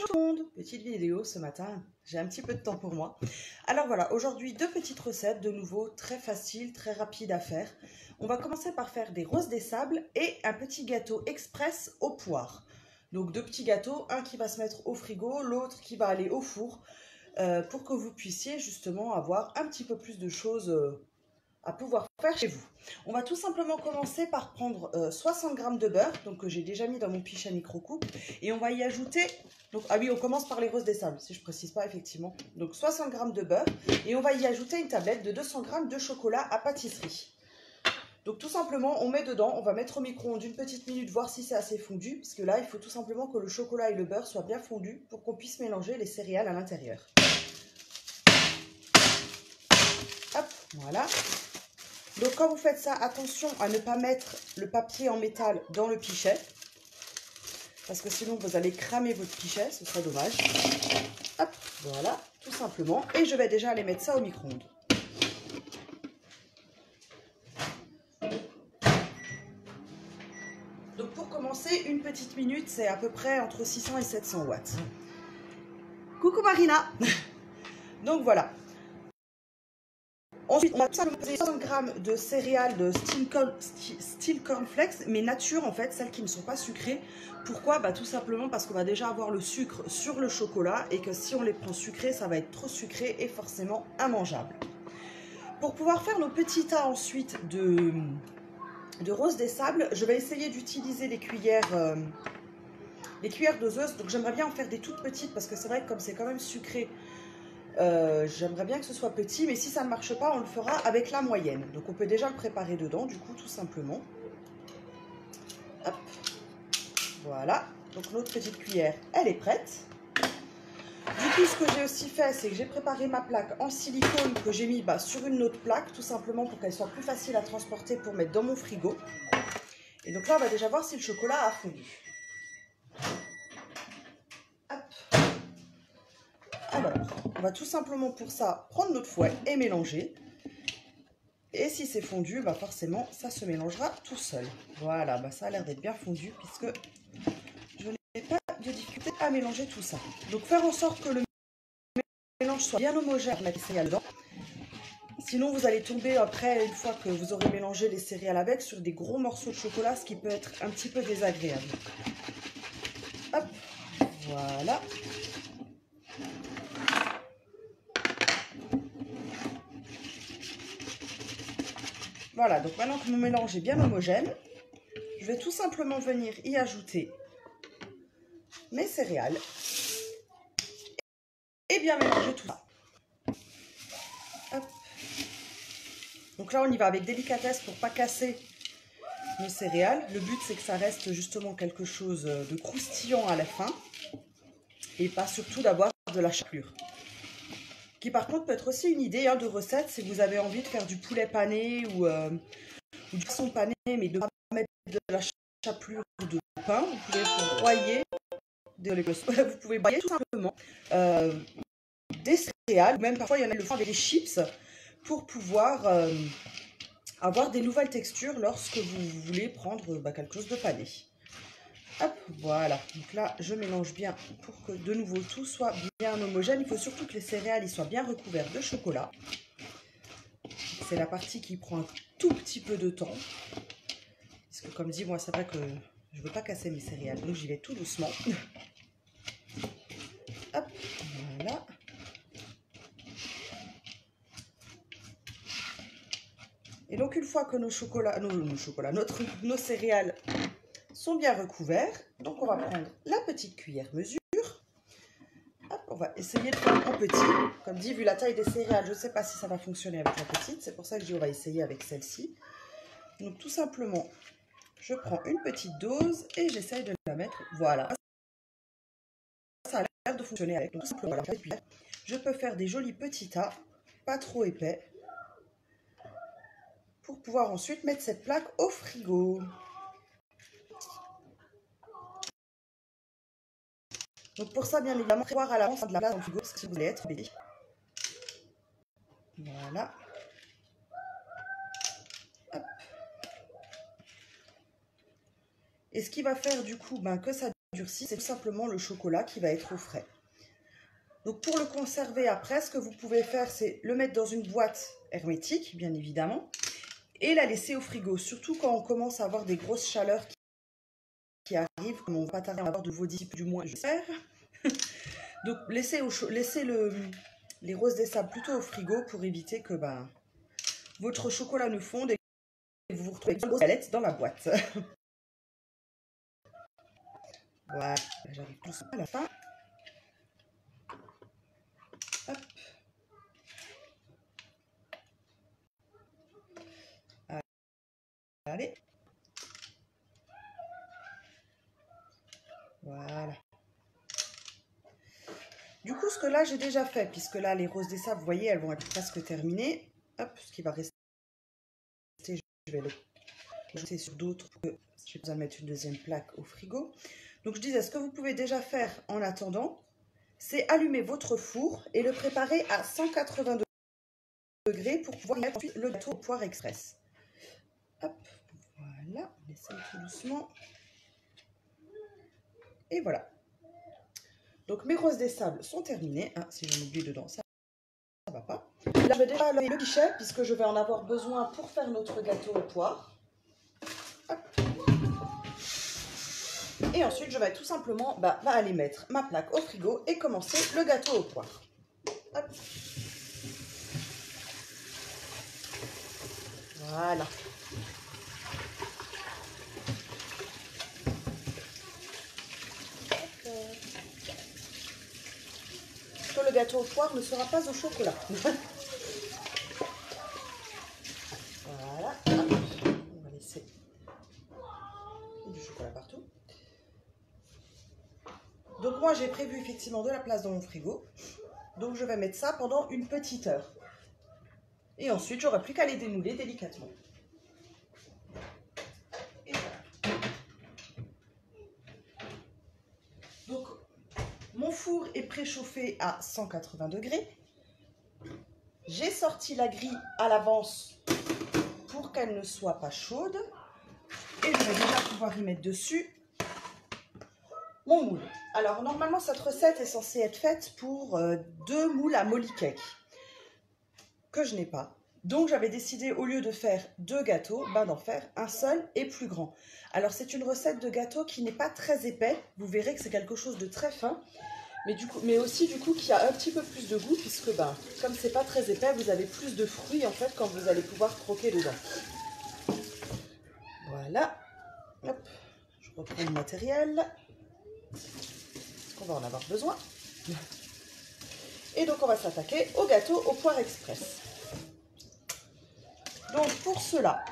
Bonjour tout le monde, petite vidéo ce matin, j'ai un petit peu de temps pour moi. Alors voilà, aujourd'hui deux petites recettes, de nouveau très faciles, très rapides à faire. On va commencer par faire des roses des sables et un petit gâteau express aux poires. Donc deux petits gâteaux, un qui va se mettre au frigo, l'autre qui va aller au four, pour que vous puissiez justement avoir un petit peu plus de choses à pouvoir faire chez vous. On va tout simplement commencer par prendre 60 g de beurre, donc que j'ai déjà mis dans mon pichet à micro-coupe, et on va y ajouter, donc, ah oui, on commence par les roses des sables, si je précise pas effectivement, donc 60 g de beurre, et on va y ajouter une tablette de 200 g de chocolat à pâtisserie. Donc tout simplement, on met dedans, on va mettre au micro-ondes une petite minute, voir si c'est assez fondu, parce que là, il faut tout simplement que le chocolat et le beurre soient bien fondus pour qu'on puisse mélanger les céréales à l'intérieur. Hop, voilà. Donc quand vous faites ça, attention à ne pas mettre le papier en métal dans le pichet, parce que sinon vous allez cramer votre pichet, ce serait dommage. Hop, voilà, tout simplement. Et je vais déjà aller mettre ça au micro-ondes. Donc pour commencer, une petite minute, c'est à peu près entre 600 et 700 watts. Coucou Marina. Donc voilà. Ensuite, on va tout simplement poser 60 g de céréales de style cornflakes, mais nature en fait, celles qui ne sont pas sucrées. Pourquoi? Bah, tout simplement parce qu'on va déjà avoir le sucre sur le chocolat et que si on les prend sucrées, ça va être trop sucré et forcément immangeable. Pour pouvoir faire nos petits tas ensuite de rose des sables, je vais essayer d'utiliser les cuillères doseuses. Donc j'aimerais bien en faire des toutes petites parce que c'est vrai que comme c'est quand même sucré, j'aimerais bien que ce soit petit, mais si ça ne marche pas, on le fera avec la moyenne. Donc on peut déjà le préparer dedans, du coup, tout simplement. Hop. Voilà. Donc notre petite cuillère, elle est prête. Du coup, ce que j'ai aussi fait, c'est que j'ai préparé ma plaque en silicone que j'ai mis sur une autre plaque, tout simplement pour qu'elle soit plus facile à transporter pour mettre dans mon frigo. Et donc là, on va déjà voir si le chocolat a fondu. Hop. Alors, on va tout simplement pour ça prendre notre fouet et mélanger. Et si c'est fondu, bah forcément, ça se mélangera tout seul. Voilà, bah ça a l'air d'être bien fondu puisque je n'ai pas de difficulté à mélanger tout ça. Donc faire en sorte que le mélange soit bien homogène, mettre les céréales dedans. Sinon, vous allez tomber après, une fois que vous aurez mélangé les céréales avec, sur des gros morceaux de chocolat, ce qui peut être un petit peu désagréable. Hop, voilà. Voilà, donc maintenant que mon mélange est bien homogène, je vais tout simplement venir y ajouter mes céréales et bien mélanger tout ça. Hop. Donc là, on y va avec délicatesse pour ne pas casser nos céréales. Le but, c'est que ça reste justement quelque chose de croustillant à la fin et pas surtout d'avoir de la chapelure. Qui par contre peut être aussi une idée de recette si vous avez envie de faire du poulet pané ou du poisson pané, mais de ne pas mettre de la chapelure de pain. Vous pouvez broyer, vous pouvez broyer tout simplement des céréales, ou même parfois il y en a qui le font avec des chips pour pouvoir avoir des nouvelles textures lorsque vous voulez prendre quelque chose de pané. Hop, voilà. Donc là, je mélange bien pour que de nouveau tout soit bien homogène. Il faut surtout que les céréales soient bien recouvertes de chocolat. C'est la partie qui prend un tout petit peu de temps. Parce que comme dit, moi, c'est vrai que je ne veux pas casser mes céréales. Donc j'y vais tout doucement. Hop, voilà. Et donc une fois que nos céréales sont bien recouverts, donc on va prendre la petite cuillère mesure. Hop, on va essayer de faire en petit. Comme dit, vu la taille des céréales, je ne sais pas si ça va fonctionner avec la petite. C'est pour ça que je dis on va essayer avec celle-ci. Donc tout simplement, je prends une petite dose et j'essaye de la mettre. Voilà. Ça a l'air de fonctionner avec. Donc tout simplement, voilà, je peux faire des jolis petits tas, pas trop épais, pour pouvoir ensuite mettre cette plaque au frigo. Donc pour ça, bien évidemment, prévoir à l'avance de la place dans le frigo si vous voulez être embêté. Voilà. Hop. Et ce qui va faire du coup que ça durci, c'est tout simplement le chocolat qui va être au frais. Donc pour le conserver après, ce que vous pouvez faire, c'est le mettre dans une boîte hermétique, bien évidemment, et la laisser au frigo. Surtout quand on commence à avoir des grosses chaleurs qui arrivent, comme on va pas tarder à avoir de vos disciples du moins, j'espère. Donc laissez les roses des sables plutôt au frigo pour éviter que votre chocolat ne fonde et que vous vous retrouvez avec une grosse galette dans la boîte. Voilà, j'arrive tout ça à la fin. Hop. Allez. Voilà. Du coup, ce que là, j'ai déjà fait, puisque là, les roses des sables, vous voyez, elles vont être presque terminées. Hop, ce qui va rester, je vais le jeter sur d'autres pour que j'ai besoin de mettre une deuxième plaque au frigo. Donc, je disais, ce que vous pouvez déjà faire en attendant, c'est allumer votre four et le préparer à 180 degrés pour pouvoir mettre ensuite le gâteau au poire express. Hop, voilà, on essaye tout doucement. Et voilà. Donc mes roses des sables sont terminées. Ah, si j'en oublie dedans, ça ne va pas. Là, je vais déjà lever le guichet puisque je vais en avoir besoin pour faire notre gâteau aux poires. Hop. Et ensuite, je vais tout simplement aller mettre ma plaque au frigo et commencer le gâteau aux poires. Hop. Voilà. Que le gâteau aux poires ne sera pas au chocolat. Voilà. On va laisser du chocolat partout. Donc moi j'ai prévu effectivement de la place dans mon frigo. Donc je vais mettre ça pendant une petite heure. Et ensuite j'aurai plus qu'à les dénouler délicatement. Et voilà. Donc mon four est préchauffé à 180 degrés. J'ai sorti la grille à l'avance pour qu'elle ne soit pas chaude. Et je vais déjà pouvoir y mettre dessus mon moule. Alors normalement cette recette est censée être faite pour 2 moules à molly cake que je n'ai pas. Donc j'avais décidé au lieu de faire 2 gâteaux, d'en faire un seul et plus grand. Alors c'est une recette de gâteau qui n'est pas très épais. Vous verrez que c'est quelque chose de très fin. Mais aussi du coup qui a un petit peu plus de goût puisque comme c'est pas très épais, vous avez plus de fruits en fait quand vous allez pouvoir croquer dedans. Voilà. Hop. Je reprends le matériel. Parce qu'on va en avoir besoin. Et donc on va s'attaquer au gâteau aux poires express. Donc pour cela,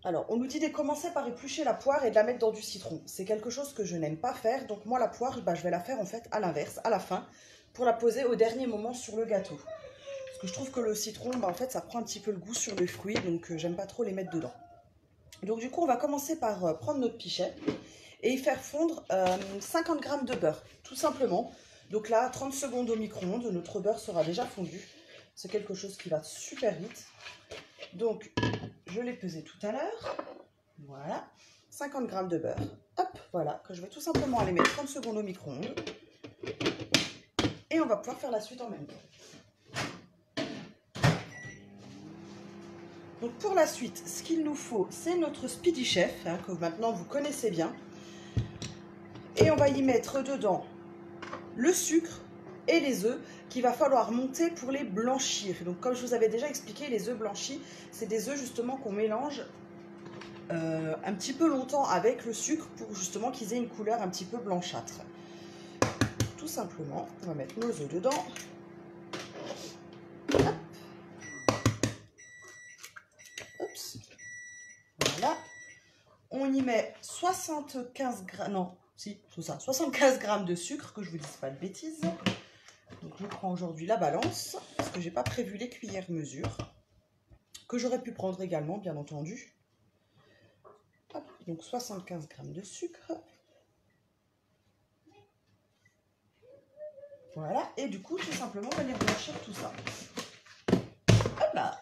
alors on nous dit de commencer par éplucher la poire et de la mettre dans du citron. C'est quelque chose que je n'aime pas faire. Donc moi la poire, je vais la faire en fait à l'inverse, à la fin, pour la poser au dernier moment sur le gâteau. Parce que je trouve que le citron, en fait ça prend un petit peu le goût sur les fruits, donc j'aime pas trop les mettre dedans. Donc du coup on va commencer par prendre notre pichet et y faire fondre 50 g de beurre, tout simplement. Donc là, 30 secondes au micro-ondes, notre beurre sera déjà fondu. C'est quelque chose qui va super vite. Donc, je l'ai pesé tout à l'heure. Voilà, 50 g de beurre. Hop, voilà, que je vais tout simplement aller mettre 30 secondes au micro-ondes. Et on va pouvoir faire la suite en même temps. Donc pour la suite, ce qu'il nous faut, c'est notre Speedy Chef, que maintenant vous connaissez bien. Et on va y mettre dedans le sucre et les œufs qu'il va falloir monter pour les blanchir. Donc comme je vous avais déjà expliqué, les œufs blanchis, c'est des œufs justement qu'on mélange un petit peu longtemps avec le sucre pour justement qu'ils aient une couleur un petit peu blanchâtre. Tout simplement, on va mettre nos œufs dedans. Hop. Oups. Voilà. On y met 75 grammes, non, si, c'est ça, 75 grammes de sucre, que je vous dise pas de bêtises. Donc je prends aujourd'hui la balance, parce que j'ai pas prévu les cuillères mesure, que j'aurais pu prendre également, bien entendu. Hop, donc 75 grammes de sucre. Voilà, et du coup, tout simplement, venir blanchir tout ça. Hop là.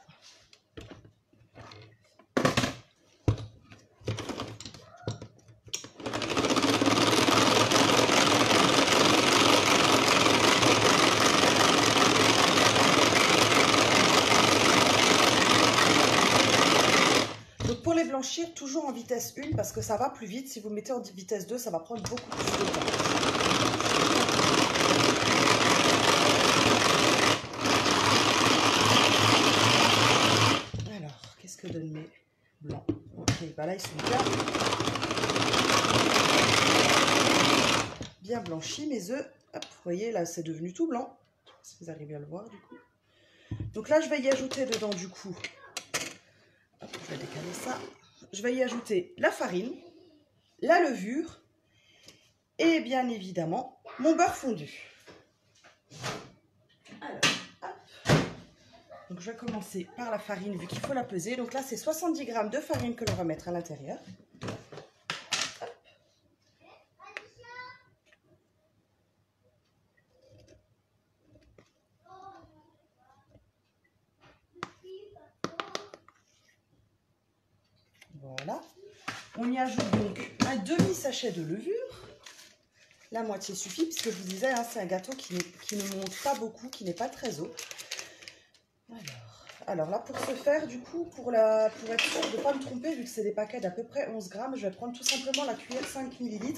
toujours en vitesse 1 parce que ça va plus vite. Si vous le mettez en vitesse 2, ça va prendre beaucoup plus de temps. Alors, qu'est-ce que donnent mes blancs? Ok, bah là, ils sont bien blanchis, mes œufs. Hop, vous voyez, là, c'est devenu tout blanc. Je sais pas si vous arrivez à le voir, du coup. Donc là, je vais y ajouter dedans, du coup. Hop, je vais décaler ça. Je vais y ajouter la farine, la levure et bien évidemment mon beurre fondu. Alors, hop. Donc je vais commencer par la farine vu qu'il faut la peser. Donc là, c'est 70 g de farine que l'on va mettre à l'intérieur. Voilà. On y ajoute donc un demi-sachet de levure. La moitié suffit, puisque je vous disais, hein, c'est un gâteau qui ne monte pas beaucoup, qui n'est pas très haut. Alors là, pour ce faire, du coup, pour être sûr de ne pas me tromper, vu que c'est des paquets d'à peu près 11 grammes, je vais prendre tout simplement la cuillère 5 ml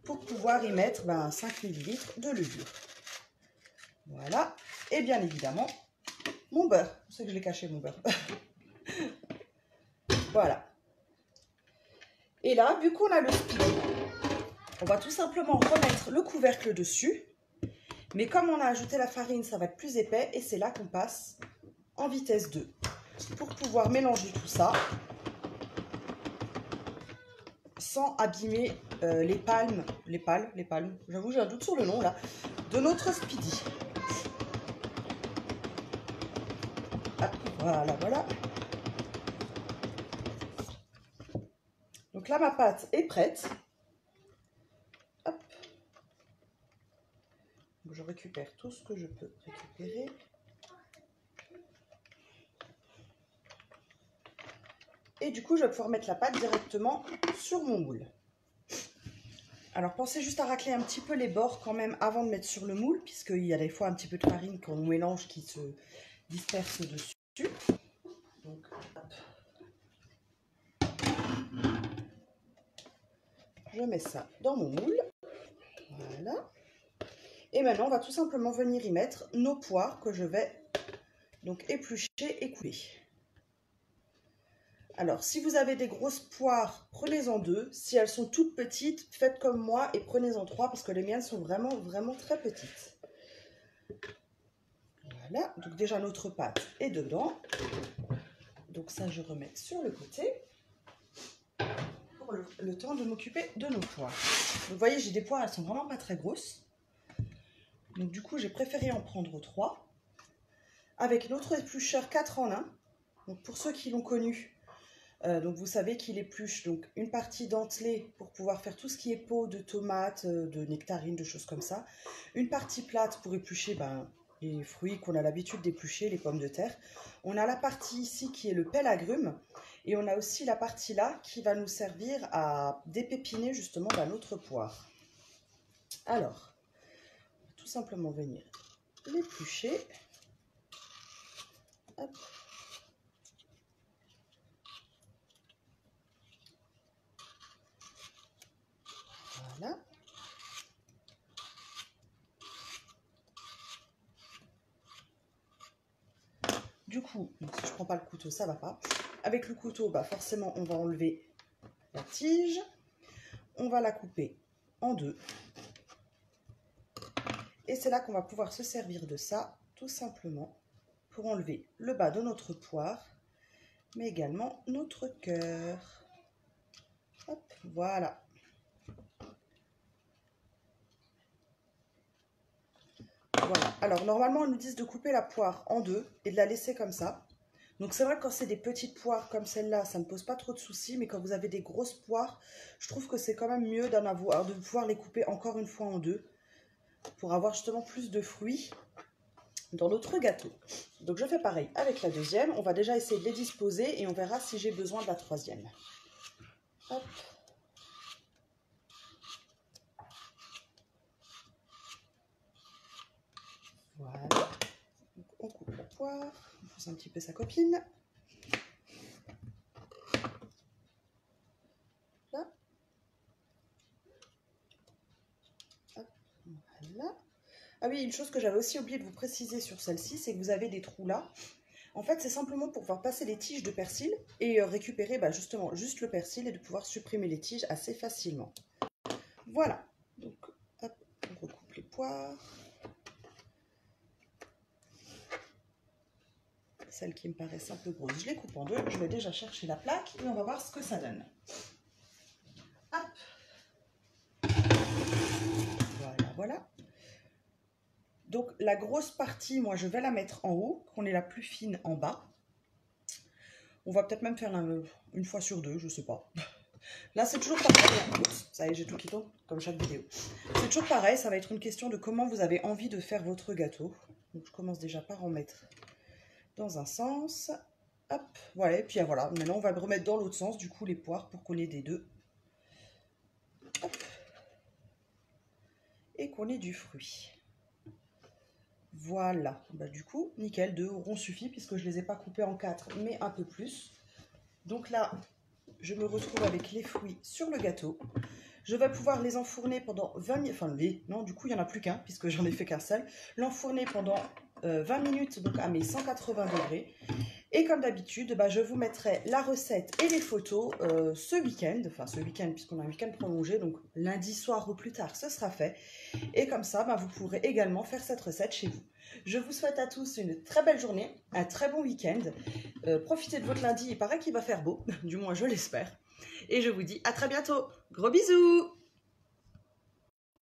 pour pouvoir y mettre 5 ml de levure. Voilà. Et bien évidemment, mon beurre. Je sais que je l'ai caché, mon beurre. Voilà. Et là, vu qu'on a le speed, on va tout simplement remettre le couvercle dessus. Mais comme on a ajouté la farine, ça va être plus épais. Et c'est là qu'on passe en vitesse 2. Pour pouvoir mélanger tout ça sans abîmer les palmes, j'avoue j'ai un doute sur le nom là, de notre Speedy. Hop, voilà, voilà. Donc là, ma pâte est prête. Hop. Donc, je récupère tout ce que je peux récupérer. Et du coup, je vais pouvoir mettre la pâte directement sur mon moule. Alors, pensez juste à racler un petit peu les bords quand même avant de mettre sur le moule, puisqu'il y a des fois un petit peu de farine qu'on mélange qui se disperse dessus. Donc, hop. Je mets ça dans mon moule. Voilà. Et maintenant, on va tout simplement venir y mettre nos poires que je vais donc éplucher et couper. Alors, si vous avez des grosses poires, prenez-en 2. Si elles sont toutes petites, faites comme moi et prenez-en 3 parce que les miennes sont vraiment, vraiment très petites. Voilà, donc déjà notre pâte est dedans. Donc ça, je remets sur le côté pour le temps de m'occuper de nos poires. Donc, vous voyez, j'ai des poires, elles sont vraiment pas très grosses. Donc du coup, j'ai préféré en prendre 3. Avec notre éplucheur 4 en 1. Donc pour ceux qui l'ont connu, donc vous savez qu'il épluche donc une partie dentelée pour pouvoir faire tout ce qui est peau de tomates, de nectarines, de choses comme ça. Une partie plate pour éplucher les fruits qu'on a l'habitude d'éplucher, les pommes de terre. On a la partie ici qui est le pelle agrumes. Et on a aussi la partie là qui va nous servir à dépépiner justement notre poire. Alors, on va tout simplement venir l'éplucher. Hop. Voilà. Du coup, si je ne prends pas le couteau, ça ne va pas. Avec le couteau, forcément, on va enlever la tige. On va la couper en 2. Et c'est là qu'on va pouvoir se servir de ça, tout simplement, pour enlever le bas de notre poire, mais également notre cœur. Hop, voilà. Voilà. Alors, normalement, ils nous disent de couper la poire en 2 et de la laisser comme ça. Donc, c'est vrai que quand c'est des petites poires comme celle-là, ça ne pose pas trop de soucis. Mais quand vous avez des grosses poires, je trouve que c'est quand même mieux de pouvoir les couper encore une fois en 2 pour avoir justement plus de fruits dans notre gâteau. Donc, je fais pareil avec la deuxième. On va déjà essayer de les disposer et on verra si j'ai besoin de la troisième. Hop. Voilà. Donc, on coupe la poire. On pousse un petit peu sa copine. Voilà. Ah oui, une chose que j'avais aussi oublié de vous préciser sur celle-ci, c'est que vous avez des trous là. En fait, c'est simplement pour pouvoir passer les tiges de persil et récupérer justement juste le persil et de pouvoir supprimer les tiges assez facilement. Voilà. Donc, hop, on recoupe les poires. Celles qui me paraissent un peu grosses, je les coupe en deux. Je vais déjà chercher la plaque et on va voir ce que ça donne. Hop. Voilà, voilà. Donc la grosse partie, moi je vais la mettre en haut, qu'on ait la plus fine en bas. On va peut-être même faire une fois sur deux, je sais pas. Là c'est toujours pareil. Oups, ça y est, j'ai tout qui tombe, comme chaque vidéo. C'est toujours pareil, ça va être une question de comment vous avez envie de faire votre gâteau. Donc je commence déjà par en mettre dans un sens. Hop, voilà, et puis voilà, maintenant on va le remettre dans l'autre sens, du coup les poires pour qu'on ait des deux. Hop. Et qu'on ait du fruit. Voilà, bah, du coup, nickel, 2 auront suffi puisque je ne les ai pas coupés en 4, mais un peu plus. Donc là, je me retrouve avec les fruits sur le gâteau. Je vais pouvoir les enfourner pendant 20 minutes, enfin non, du coup, il n'y en a plus qu'un puisque j'en ai fait qu'un seul. L'enfourner pendant 20 minutes donc à mes 180 degrés. Et comme d'habitude, bah, je vous mettrai la recette et les photos ce week-end, puisqu'on a un week-end prolongé, donc lundi soir ou plus tard, ce sera fait. Et comme ça, bah, vous pourrez également faire cette recette chez vous. Je vous souhaite à tous une très belle journée, un très bon week-end. Profitez de votre lundi, il paraît qu'il va faire beau, du moins je l'espère. Et je vous dis à très bientôt. Gros bisous!